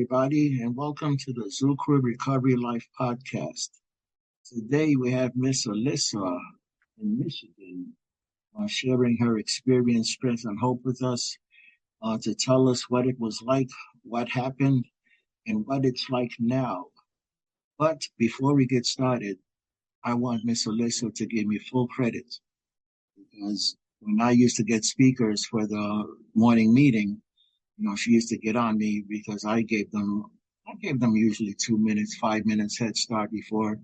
everybody, and welcome to the thru Recovery Life Podcast. Today we have Miss Elisa in Michigan sharing her experience, strength, and hope with us to tell us what it was like, what happened, and what it's like now. But before we get started, I want Miss Elisa to give me full credit because when I used to get speakers for the morning meeting, she used to get on me because I gave them usually 2 minutes, 5 minutes head start before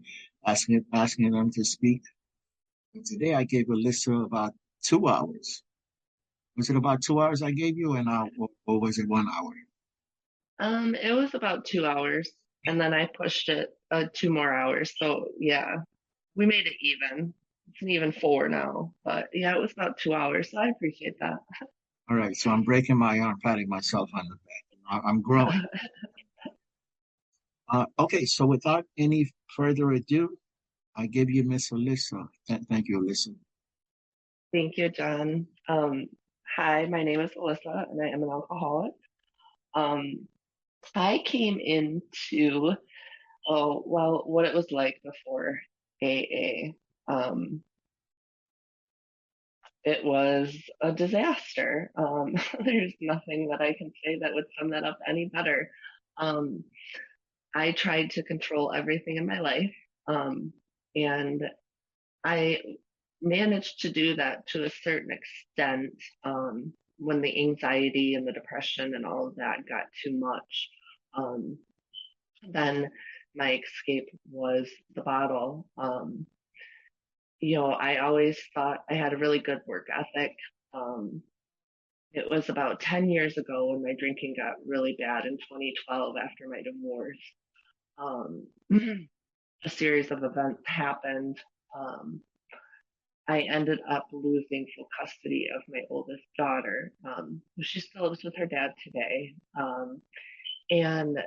asking them to speak. And today I gave Alyssa about 2 hours. Was it about 2 hours I gave you, or was it 1 hour? It was about 2 hours, and then I pushed it 2 more hours. So yeah, we made it even. It's an even four now, but yeah, it was about 2 hours. So I appreciate that. All right, so I'm breaking my arm, patting myself on the back. I'm growing. Okay, so without any further ado, I give you Miss Alyssa. Thank you, Alyssa. Thank you, John. Hi, my name is Elisa, and I am an alcoholic. Um, I came into what it was like before AA. It was a disaster. There's nothing that I can say that would sum that up any better. Um, I tried to control everything in my life, and I managed to do that to a certain extent when the anxiety and the depression and all of that got too much. Um, then my escape was the bottle. I always thought I had a really good work ethic. Um, it was about 10 years ago when my drinking got really bad in 2012 after my divorce. Um, a series of events happened. Um, I ended up losing full custody of my oldest daughter. She still lives with her dad today. And,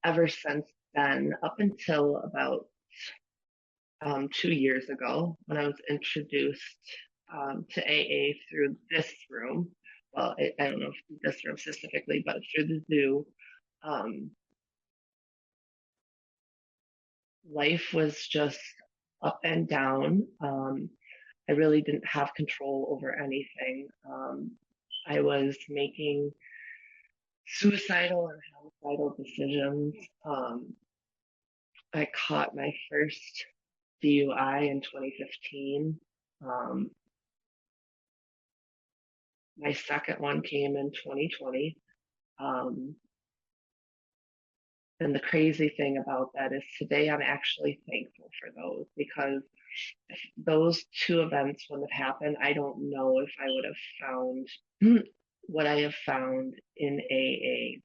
ever since then, up until about 2 years ago, when I was introduced to AA through this room, well, I don't know if this room specifically, but through the zoo, um, life was just up and down. I really didn't have control over anything. I was making suicidal and homicidal decisions. I caught my first DUI in 2015. My second one came in 2020. Um, and the crazy thing about that is today I'm actually thankful for those because if those two events wouldn't have happened, I don't know if I would have found what I have found in AA,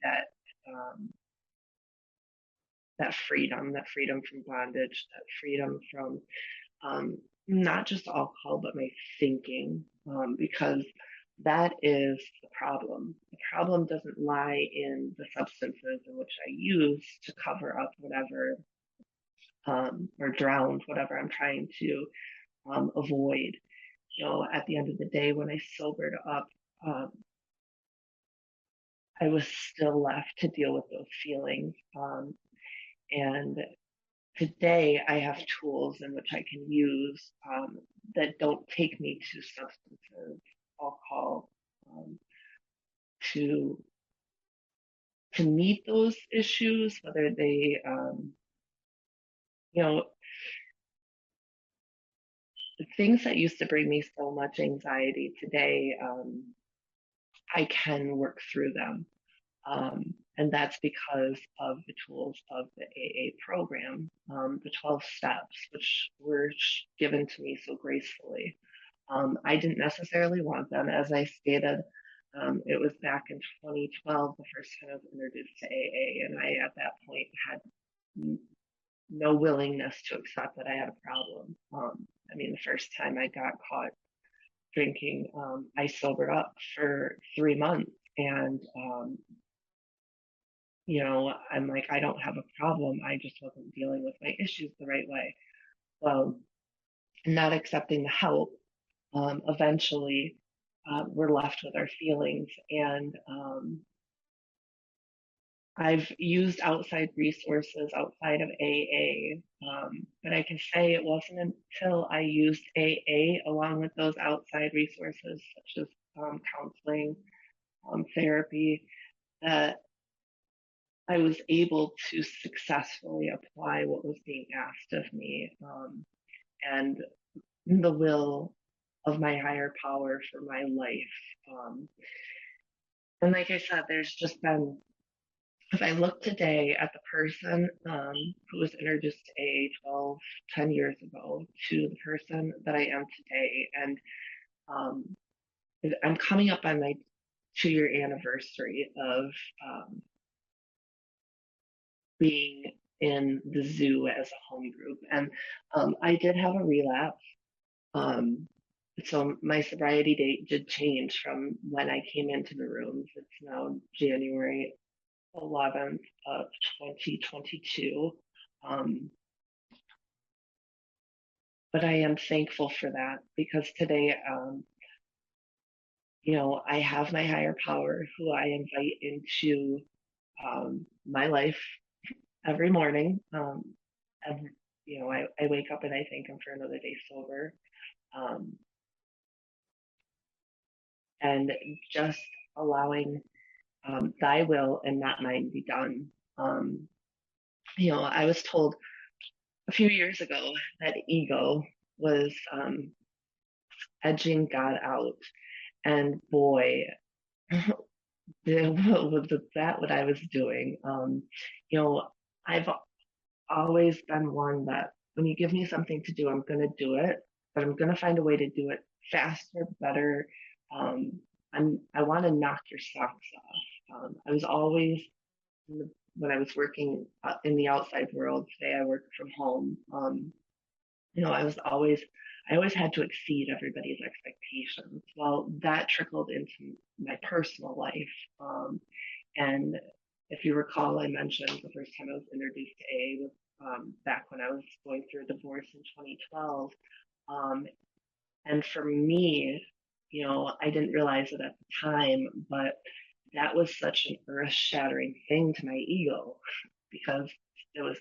that freedom from bondage, that freedom from um, not just alcohol, but my thinking, because that is the problem. The problem doesn't lie in the substances in which I use to cover up whatever or drown whatever I'm trying to avoid. At the end of the day, when I sobered up, um, I was still left to deal with those feelings. And today I have tools in which I can use that don't take me to substances, alcohol, um, to meet those issues, whether they, you know, the things that used to bring me so much anxiety today, I can work through them. And that's because of the tools of the AA program, the 12 steps, which were given to me so gracefully. I didn't necessarily want them. As I stated, it was back in 2012, the first time I was introduced to AA, and I, at that point, had no willingness to accept that I had a problem. The first time I got caught drinking, I sobered up for 3 months, and I'm like, I don't have a problem. I just wasn't dealing with my issues the right way. Well, not accepting the help, eventually we're left with our feelings. And I've used outside resources outside of AA, but I can say it wasn't until I used AA along with those outside resources, such as counseling, therapy, that I was able to successfully apply what was being asked of me, and the will of my higher power for my life. And like I said, there's just been, if I look today at the person who was introduced to AA 12, 10 years ago to the person that I am today, and um, I'm coming up on my 2 year anniversary of being in the zoo as a home group. And I did have a relapse. Um, so my sobriety date did change from when I came into the rooms. It's now January 11th of 2022. Um, but I am thankful for that because today, I have my higher power who I invite into my life every morning. Every, I wake up and I thank him for another day sober. Um, and just allowing thy will and not mine be done. Um, I was told a few years ago that ego was edging God out. And boy, was that what I was doing. I've always been one that when you give me something to do, I'm going to do it, but I'm going to find a way to do it faster, better. Um, I want to knock your socks off. I was always, when I was working in the outside world, today I work from home. I I always had to exceed everybody's expectations. Well, that trickled into my personal life. And if you recall, I mentioned the first time I was introduced to AA was back when I was going through a divorce in 2012. Um, and for me, I didn't realize it at the time, but that was such an earth shattering thing to my ego because it was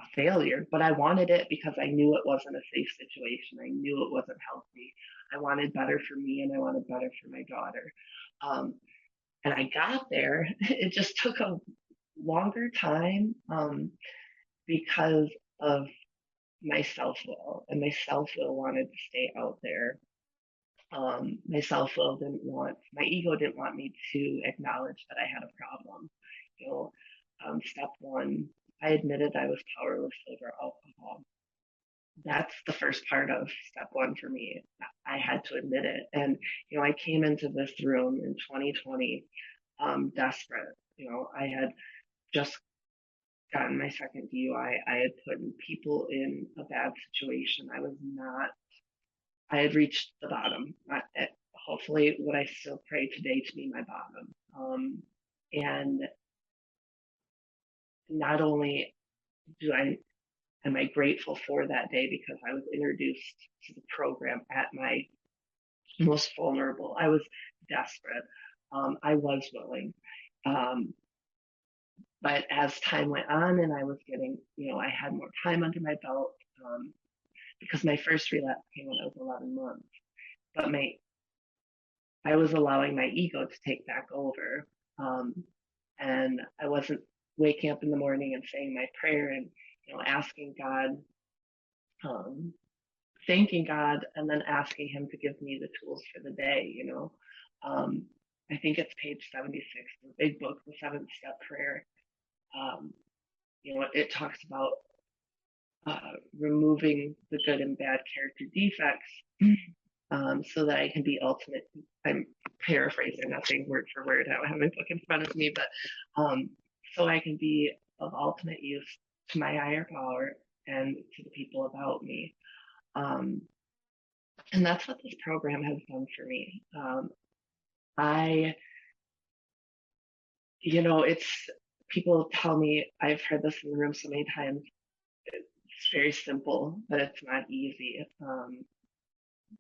a failure, but I wanted it because I knew it wasn't a safe situation. I knew it wasn't healthy. I wanted better for me and I wanted better for my daughter. Um, and I got there. It just took a longer time because of my self will, and my self will wanted to stay out there. My self will my ego didn't want me to acknowledge that I had a problem. You know, step one, I admitted I was powerless over alcohol. That's the first part of step one for me. I had to admit it. And, I came into this room in 2020, desperate. I had just gotten my second DUI. I had put people in a bad situation. I had reached the bottom. Hopefully, what I still pray today to be my bottom. And not only do I am I grateful for that day because I was introduced to the program at my most vulnerable. I was desperate. I was willing. Um, but as time went on and I was getting, I had more time under my belt because my first relapse came when I was 11 months. But I was allowing my ego to take back over. And I wasn't waking up in the morning and saying my prayer and, asking God, um, thanking God, and then asking Him to give me the tools for the day. Um, I think it's page 76, the big book, the 7-step prayer. Um, it talks about removing the good and bad character defects so that I can be ultimate. I'm paraphrasing, not saying word for word. I don't have my book in front of me, but so I can be of ultimate use to my higher power and to the people about me. And that's what this program has done for me. I, it's people tell me, I've heard this in the room so many times, it's very simple, but it's not easy.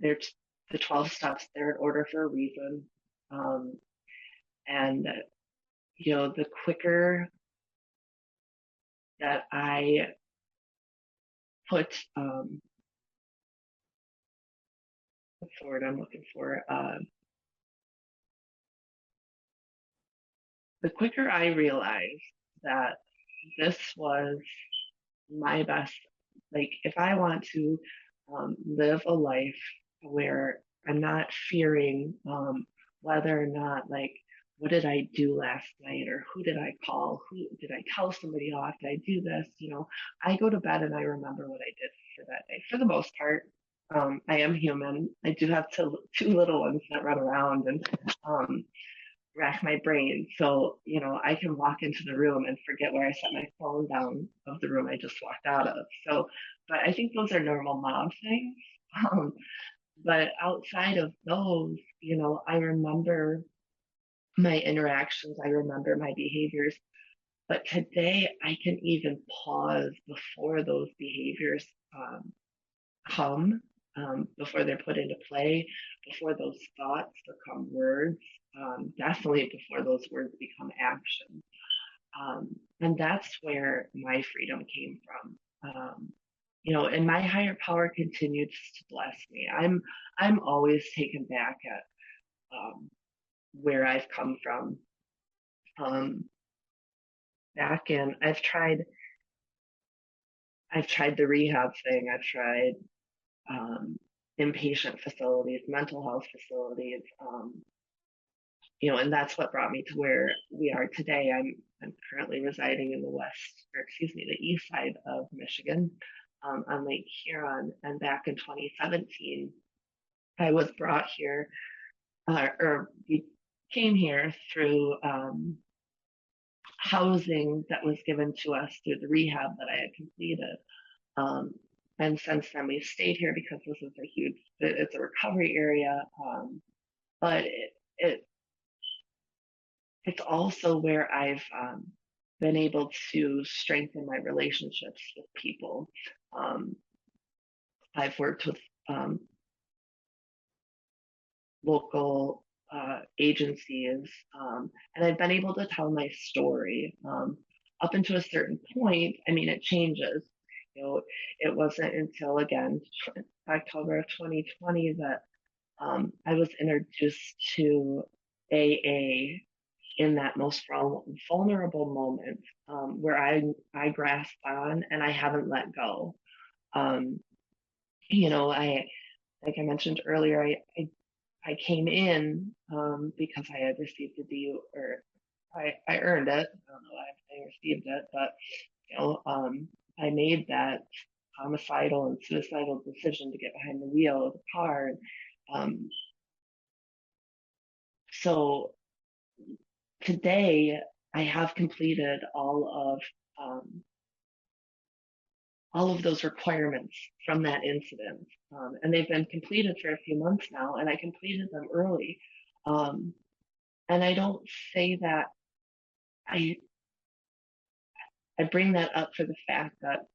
There's the 12 steps, they're in order for a reason. And, the quicker that I put, what's the word I'm looking for? The quicker I realized that this was my best, like if I want to live a life where I'm not fearing whether or not, like, what did I do last night, or who did I call, who did I tell somebody off, did I do this, I go to bed and I remember what I did for that day for the most part. I am human. I do have two little ones that run around and um, rack my brain. So, I can walk into the room and forget where I set my phone down of the room I just walked out of. So, but I think those are normal mom things. Um, but outside of those, I remember my interactions, I remember my behaviors. But today I can even pause before those behaviors come, before they're put into play, before those thoughts become words, definitely before those words become action. And that's where my freedom came from. And my higher power continues to bless me. I'm always taken back at where I've come from. Um, Back in, I've tried the rehab thing. I've tried inpatient facilities, mental health facilities, and that's what brought me to where we are today. I'm currently residing in the west, or excuse me, the east side of Michigan, on Lake Huron. And back in 2017, I was brought here, or we came here through housing that was given to us through the rehab that I had completed. Um, and since then, we've stayed here because this is it's a recovery area. But it it's also where I've been able to strengthen my relationships with people. Um, I've worked with um, local agencies, and I've been able to tell my story. Up until a certain point, I mean, it changes. It wasn't until again October of 2020 that I was introduced to AA in that most vulnerable moment, where I grasped on and I haven't let go. Um, I like I mentioned earlier, I came in because I had received a DU, or I earned it. I don't know why I received it, but I made that homicidal and suicidal decision to get behind the wheel of the car. Um, so today I have completed um, all of those requirements from that incident, and they've been completed for a few months now, and I completed them early. Um, and I don't say that I I bring that up for the fact that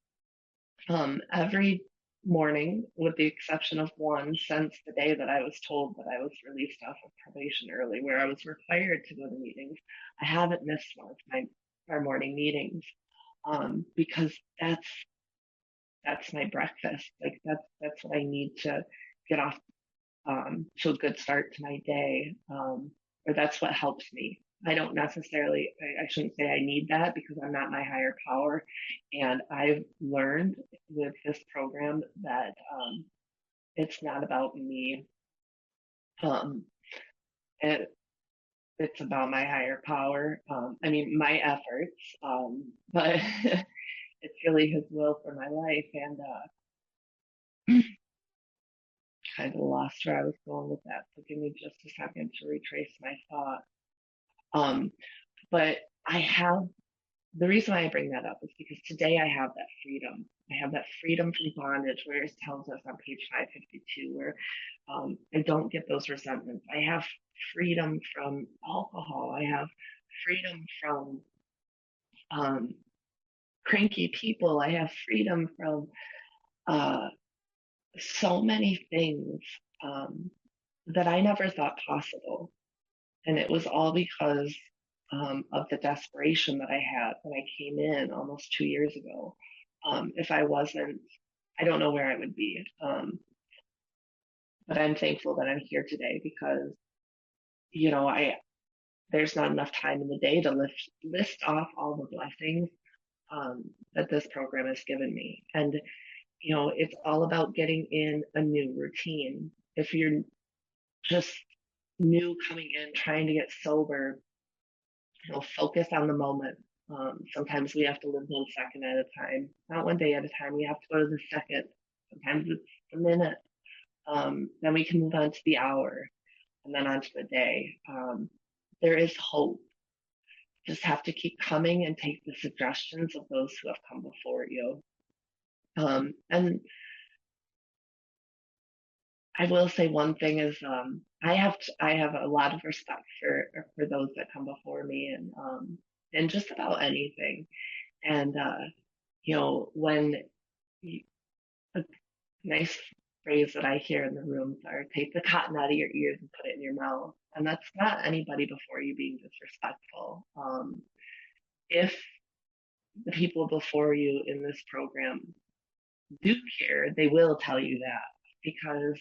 every morning, with the exception of one, since the day that I was told that I was released off of probation early, where I was required to go to meetings, I haven't missed one of our morning meetings, because that's my breakfast. Like that's what I need to get off to a good start to my day, or that's what helps me. I don't necessarily, I shouldn't say I need that because I'm not my higher power. And I've learned with this program that it's not about me. Um, it, it's about my higher power. I mean, my efforts, but it's really his will for my life. And kind of lost where I was going with that. So give me just a second to retrace my thought. Um, but I have the reason why I bring that up is because today I have that freedom. I have that freedom from bondage, where it tells us on page 552, where I don't get those resentments. I have freedom from alcohol. I have freedom from um, cranky people. I have freedom from uh, so many things that I never thought possible. And it was all because of the desperation that I had when I came in almost 2 years ago. If I wasn't, I don't know where I would be. But I'm thankful that I'm here today because, there's not enough time in the day to list off all the blessings that this program has given me. And, it's all about getting in a new routine. If you're just new coming in, trying to get sober, focus on the moment. Sometimes we have to live 1 second at a time, not 1 day at a time. We have to go to the second. Sometimes it's the minute. Then we can move on to the hour and then on to the day. There is hope. Just have to keep coming and take the suggestions of those who have come before you. And I will say one thing is I have a lot of respect for those that come before me and just about anything. And when you, a nice phrase that I hear in the rooms are take the cotton out of your ears and put it in your mouth. And that's not anybody before you being disrespectful. If the people before you in this program do care, they will tell you that because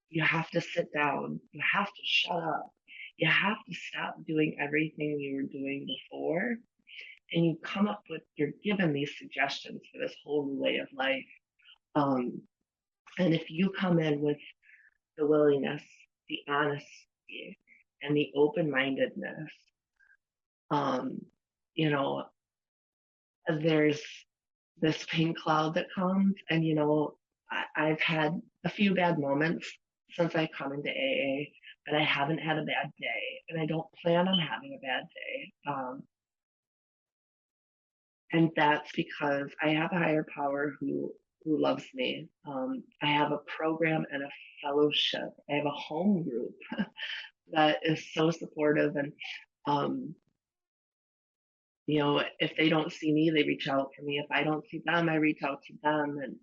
you have to sit down, you have to shut up, you have to stop doing everything you were doing before, and you come up with, you're given these suggestions for this whole new way of life. Um, and if you come in with the willingness, the honesty, and the open mindedness, um, you know, there's this pink cloud that comes, and I've had a few bad moments since I come into AA, but I haven't had a bad day, and I don't plan on having a bad day. And that's because I have a higher power who loves me. I have a program and a fellowship. I have a home group that is so supportive, and um, if they don't see me, they reach out for me. If I don't see them, I reach out to them. And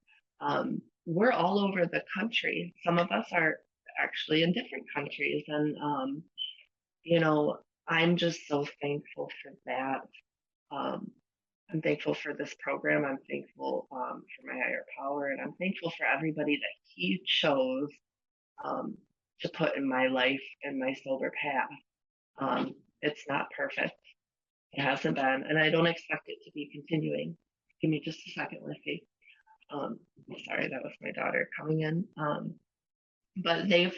we're all over the country. Some of us are actually in different countries. And, I'm just so thankful for that. Um, I'm thankful for this program. I'm thankful for my higher power. And I'm thankful for everybody that he chose um, to put in my life and my sober path. It's not perfect. It hasn't been, and I don't expect it to be continuing. Give me just a second, Liffy. Um, Sorry, that was my daughter coming in. But they've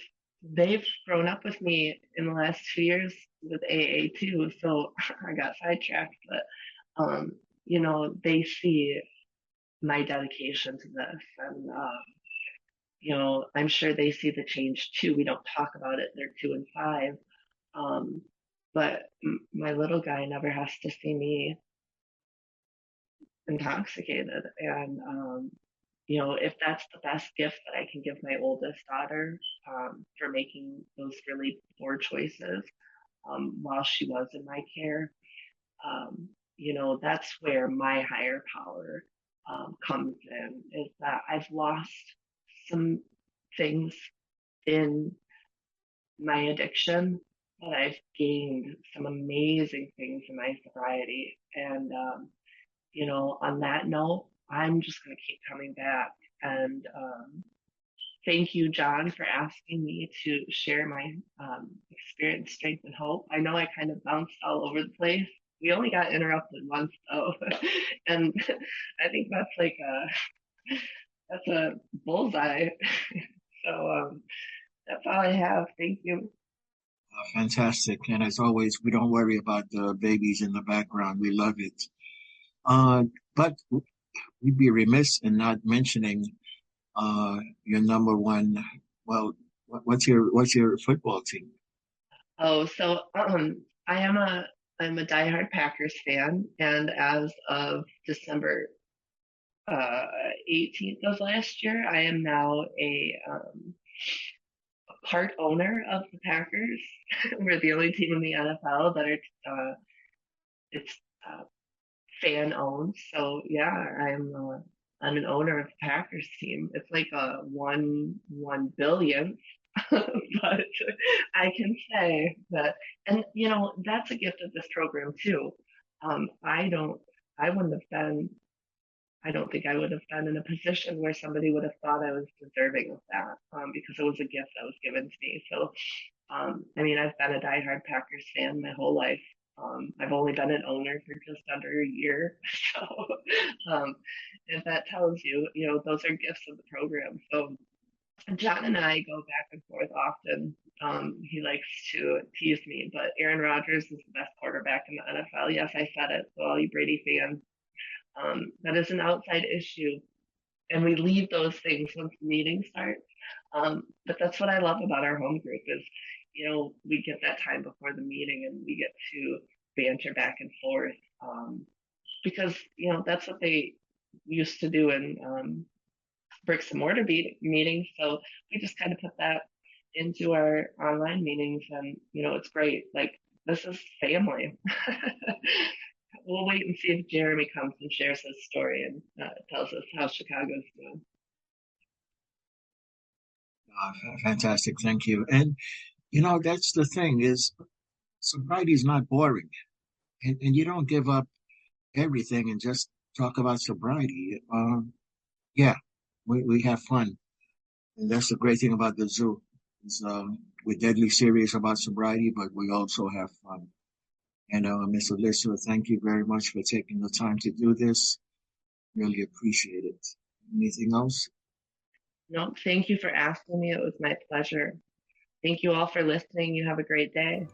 grown up with me in the last 2 years with AA too. So I got sidetracked, but they see my dedication to this, and I'm sure they see the change too. We don't talk about it. They're 2 and 5. Um, but my little guy never has to see me intoxicated. And, if that's the best gift that I can give my oldest daughter for making those really poor choices while she was in my care, that's where my higher power comes in, is that I've lost some things in my addiction, but I've gained some amazing things in my sobriety. And, on that note, I'm just going to keep coming back. And thank you, John, for asking me to share my experience, strength, and hope. I know I kind of bounced all over the place. We only got interrupted once, though. And I think that's a bullseye. So that's all I have. Thank you. Fantastic. And as always, we don't worry about the babies in the background. We love it. Uh, but we'd be remiss in not mentioning your number one. Well, what's your football team? Oh, so I'm a diehard Packers fan, and as of December 18th of last year, I am now a part owner of the Packers. We're the only team in the NFL that it's uh, fan owned. So yeah, I'm an owner of the Packers team. It's like a one billion. but I can say that, and that's a gift of this program too. I don't, I wouldn't have been, I don't think I would have been in a position where somebody would have thought I was deserving of that, because it was a gift that was given to me. So, I mean, I've been a diehard Packers fan my whole life. I've only been an owner for just under a year. So, um, and that tells you, those are gifts of the program. So John and I go back and forth often. He likes to tease me, but Aaron Rodgers is the best quarterback in the NFL. Yes, I said it. So all you Brady fans, that is an outside issue, and we leave those things once the meeting starts. But that's what I love about our home group is, we get that time before the meeting and we get to banter back and forth, because that's what they used to do in bricks and mortar meetings. So we just kind of put that into our online meetings, and it's great. Like, this is family. We'll wait and see if Jeremy comes and shares his story and tells us how Chicago's doing. Fantastic, thank you. And that's the thing is sobriety is not boring, and you don't give up everything and just talk about sobriety. Yeah, we have fun, and that's the great thing about the zoo. Is we're deadly serious about sobriety, but we also have fun. And Miss Alyssa, thank you very much for taking the time to do this. Really appreciate it. Anything else? No, thank you for asking me. It was my pleasure. Thank you all for listening. You have a great day.